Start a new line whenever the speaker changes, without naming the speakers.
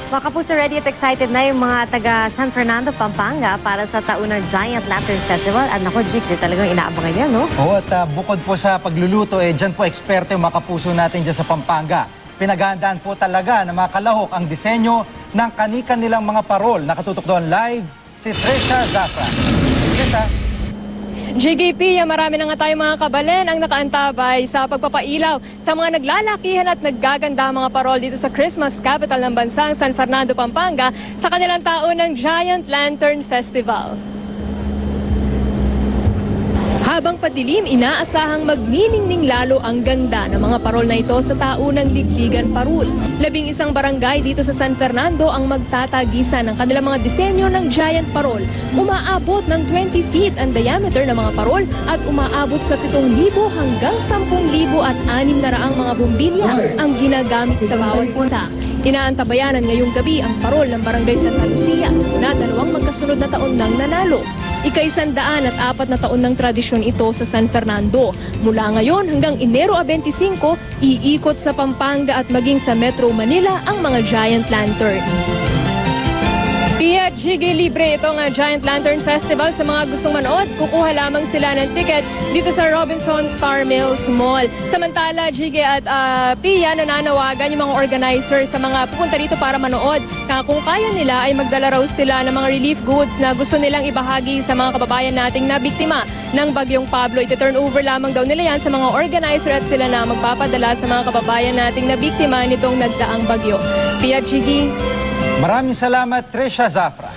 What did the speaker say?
Mga kapuso, ready at excited na yung mga taga San Fernando, Pampanga para sa taunang Giant Lantern Festival. At naku, Jigs, talagang inaabangan yan, no?
Oo, at bukod po sa pagluluto, dyan po eksperte yung mga kapuso natin dyan sa Pampanga. Pinaghandaan po talaga ng mga kalahok ang disenyo ng kani-kanilang mga parol. Nakatutok doon live si Trisha Zafra. Trisha.
JGP, marami na nga tayong mga kabalen ang nakaantabay sa pagpapailaw sa mga naglalakihan at naggaganda mga parol dito sa Christmas capital ng bansang San Fernando, Pampanga sa kanilang taon ng Giant Lantern Festival. Habang padilim, inaasahang magniningning lalo ang ganda ng mga parol na ito sa taunang Ligligan Parol. 11 barangay dito sa San Fernando ang magtatagisan ng kanilang mga disenyo ng giant parol. Umaabot ng 20 feet ang diameter ng mga parol at umaabot sa 7,000 hanggang 10,000 at 600 mga bombilya ang ginagamit sa bawat isa. Inaantabayanan ngayong gabi ang parol ng Barangay Santa Lucia na 2 magkasunod na taon nang nanalo. Ika-104 na taon ng tradisyon ito sa San Fernando. Mula ngayon hanggang Enero 25, iikot sa Pampanga at maging sa Metro Manila ang mga giant lantern. Pia, Jiggy, libre itong Giant Lantern Festival. Sa mga gustong manood, kukuha lamang sila ng ticket dito sa Robinson Star Mills Mall. Samantala, Jiggy at Pia, nananawagan yung mga organizer sa mga pupunta dito para manood. Kung kaya nila ay magdala raw sila ng mga relief goods na gusto nilang ibahagi sa mga kababayan nating nabiktima ng Bagyong Pablo. Iti-turn over lamang daw nila yan sa mga organizer at sila na magpapadala sa mga kababayan nating nabiktima nitong nagdaang bagyo. Pia, Jiggy.
Maraming salamat, Trisha Zafra.